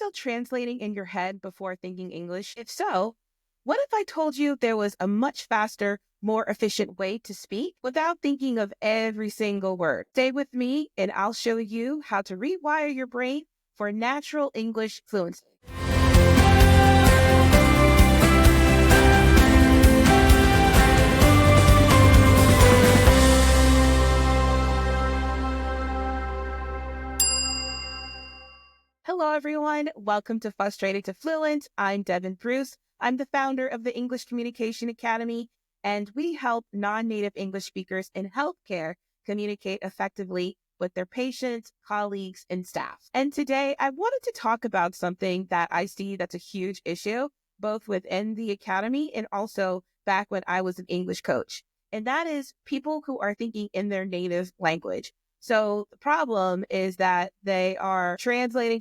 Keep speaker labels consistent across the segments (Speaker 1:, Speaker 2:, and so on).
Speaker 1: still translating in your head before thinking English? If so, what if I told you there was a much faster, more efficient way to speak without thinking of every single word? Stay with me and I'll show you how to rewire your brain for natural English fluency. Hello, everyone. Welcome to Frustrated to Fluent. I'm Devin Bruce. I'm the founder of the English Communication Academy, and we help non-native English speakers in healthcare communicate effectively with their patients, colleagues, and staff. And today I wanted to talk about something that I see that's a huge issue, both within the academy and also back when I was an English coach. And that is people who are thinking in their native language. So the problem is that they are translating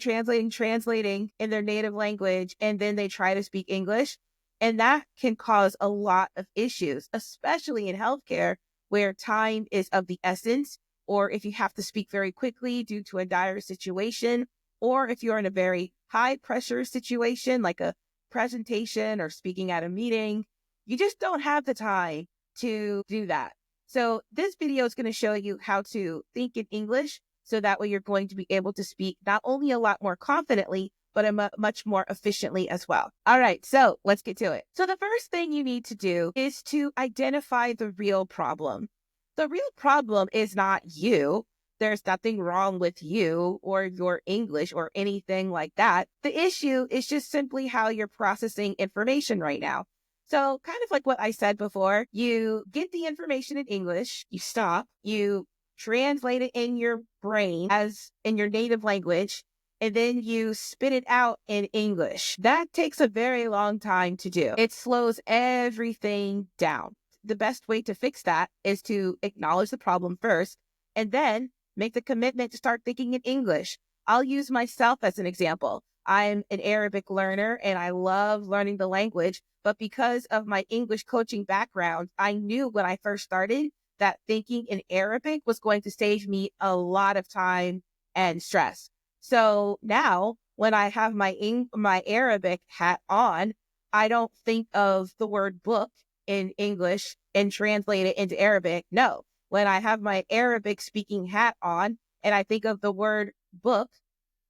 Speaker 1: in their native language, and then they try to speak English. And that can cause a lot of issues, especially in healthcare, where time is of the essence, or if you have to speak very quickly due to a dire situation, or if you're in a very high pressure situation, like a presentation or speaking at a meeting, you just don't have the time to do that. So this video is going to show you how to think in English so that way you're going to be able to speak not only a lot more confidently, but much more efficiently as well. All right, so let's get to it. So the first thing you need to do is to identify the real problem. The real problem is not you. There's nothing wrong with you or your English or anything like that. The issue is just simply how you're processing information right now. So kind of like what I said before, you get the information in English, you stop, you translate it in your brain as in your native language, and then you spit it out in English. That takes a very long time to do. It slows everything down. The best way to fix that is to acknowledge the problem first, and then make the commitment to start thinking in English. I'll use myself as an example. I'm an Arabic learner and I love learning the language, but because of my English coaching background, I knew when I first started that thinking in Arabic was going to save me a lot of time and stress. So now when I have my Arabic hat on, I don't think of the word book in English and translate it into Arabic. No, when I have my Arabic speaking hat on and I think of the word book,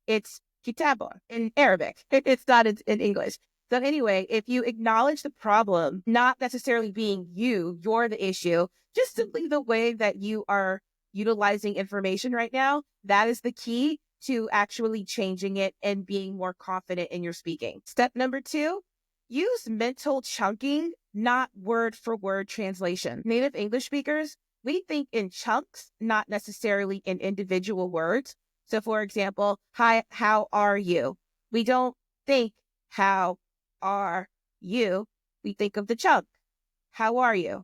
Speaker 1: it's kitaba in Arabic. It's not in English. So anyway, if you acknowledge the problem, not necessarily being you're the issue, just simply the way that you are utilizing information right now, that is the key to actually changing it and being more confident in your speaking. Step number 2, use mental chunking, not word for word translation. Native English speakers, we think in chunks, not necessarily in individual words. So for example, hi, how are you? We don't think how are you? We think of the chunk. How are you?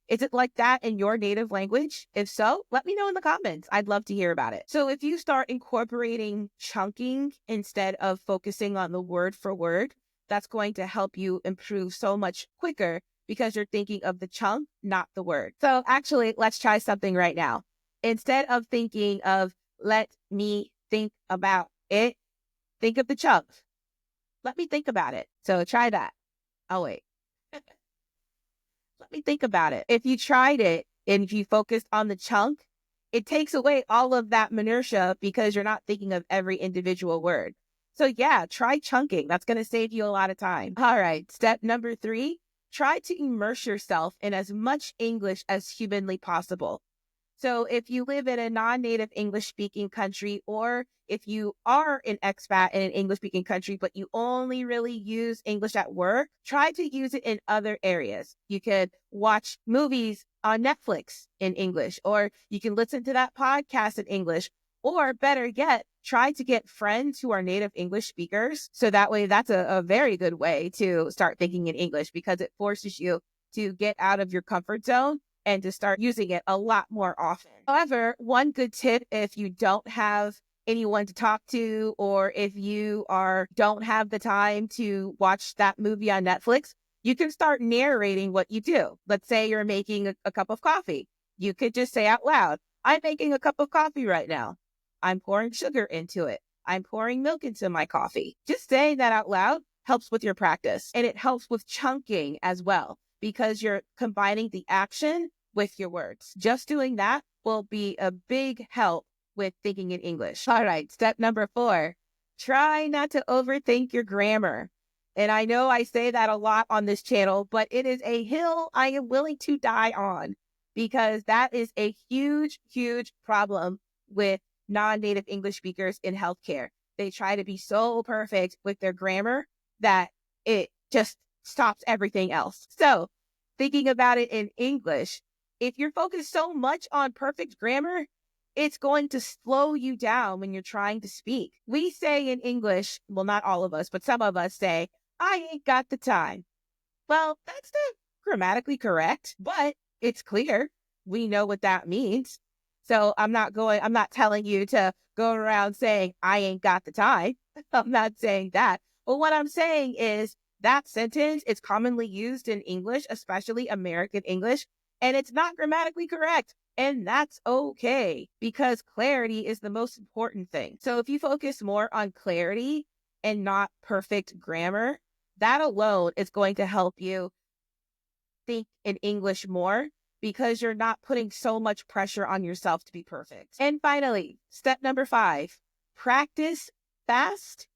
Speaker 1: Is it like that in your native language? If so, let me know in the comments. I'd love to hear about it. So if you start incorporating chunking instead of focusing on the word for word, that's going to help you improve so much quicker because you're thinking of the chunk, not the word. So actually, let's try something right now. Instead of thinking of let me think about it, think of the chunk. Let me think about it. So try that. Oh, wait. Let me think about it. If you tried it and if you focused on the chunk, it takes away all of that minutia because you're not thinking of every individual word. So yeah, try chunking. That's going to save you a lot of time. All right. Step number 3, try to immerse yourself in as much English as humanly possible. So if you live in a non-native English-speaking country, or if you are an expat in an English-speaking country, but you only really use English at work, try to use it in other areas. You could watch movies on Netflix in English, or you can listen to that podcast in English, or better yet, try to get friends who are native English speakers. So that way, that's a very good way to start thinking in English because it forces you to get out of your comfort zone and to start using it a lot more often. However, one good tip if you don't have anyone to talk to, or if you don't have the time to watch that movie on Netflix, you can start narrating what you do. Let's say you're making a cup of coffee. You could just say out loud, I'm making a cup of coffee right now. I'm pouring sugar into it. I'm pouring milk into my coffee. Just saying that out loud helps with your practice, and it helps with chunking as well because you're combining the action with your words. Just doing that will be a big help with thinking in English. All right, step number 4, try not to overthink your grammar. And I know I say that a lot on this channel, but it is a hill I am willing to die on because that is a huge, huge problem with non-native English speakers in healthcare. They try to be so perfect with their grammar that it just stops everything else. So thinking about it in English, if you're focused so much on perfect grammar, it's going to slow you down when you're trying to speak. We say in English, well, not all of us, but some of us say, I ain't got the time. Well, that's not grammatically correct, but it's clear. We know what that means. So I'm not telling you to go around saying, I ain't got the time. I'm not saying that. But what I'm saying is that sentence is commonly used in English, especially American English, and it's not grammatically correct. And that's okay because clarity is the most important thing. So if you focus more on clarity and not perfect grammar, that alone is going to help you think in English more because you're not putting so much pressure on yourself to be perfect. And finally, step number 5, practice fast,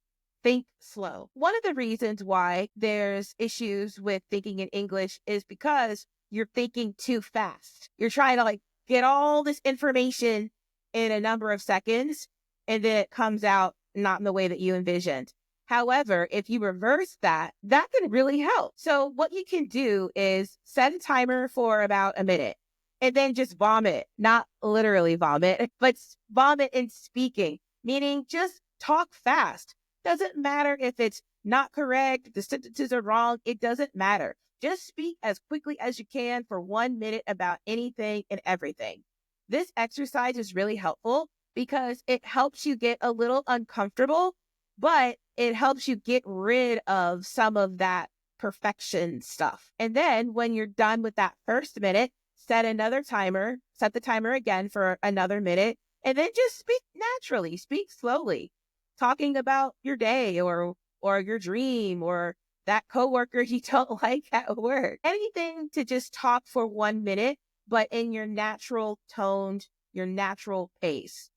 Speaker 1: think slow. One of the reasons why there's issues with thinking in English is because you're thinking too fast. You're trying to get all this information in a number of seconds, and then it comes out not in the way that you envisioned. However, if you reverse that, that can really help. So what you can do is set a timer for about a minute and then just vomit, not literally vomit, but vomit in speaking, meaning just talk fast. Doesn't matter if it's not correct, if the sentences are wrong, it doesn't matter. Just speak as quickly as you can for 1 minute about anything and everything. This exercise is really helpful because it helps you get a little uncomfortable, but it helps you get rid of some of that perfection stuff. And then when you're done with that first minute, set the timer again for another minute, and then just speak naturally, speak slowly, talking about your day or your dream or that coworker you don't like at work. Anything to just talk for 1 minute, but in your natural tone, your natural pace.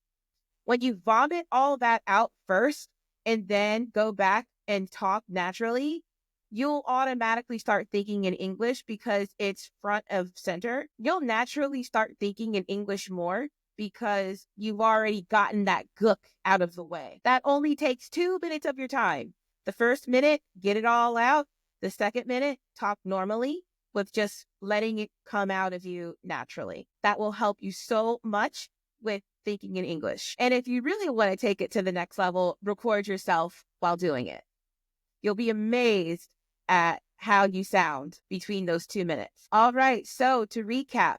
Speaker 1: When you vomit all that out first and then go back and talk naturally, you'll automatically start thinking in English because it's front of center. You'll naturally start thinking in English more because you've already gotten that gook out of the way. That only takes 2 minutes of your time. The first minute, get it all out. The second minute, talk normally with just letting it come out of you naturally. That will help you so much with thinking in English. And if you really want to take it to the next level, record yourself while doing it. You'll be amazed at how you sound between those 2 minutes. All right, so to recap,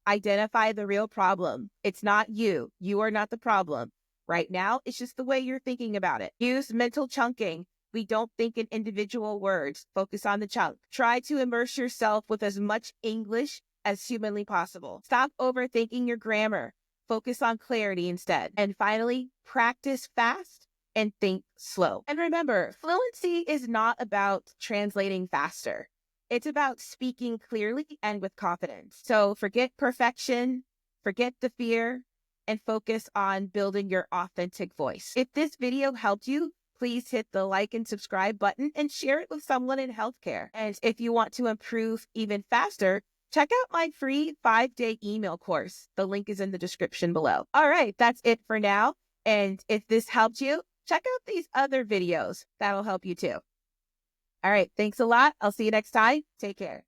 Speaker 1: identify the real problem. It's not you. You are not the problem. Right now, it's just the way you're thinking about it. Use mental chunking. We don't think in individual words. Focus on the chunk. Try to immerse yourself with as much English as humanly possible. Stop overthinking your grammar. Focus on clarity instead. And finally, practice fast and think slow. And remember, fluency is not about translating faster. It's about speaking clearly and with confidence. So forget perfection, forget the fear, and focus on building your authentic voice. If this video helped you, please hit the like and subscribe button and share it with someone in healthcare. And if you want to improve even faster, check out my free 5-day email course. The link is in the description below. All right, that's it for now. And if this helped you, check out these other videos. That'll help you too. All right, thanks a lot. I'll see you next time. Take care.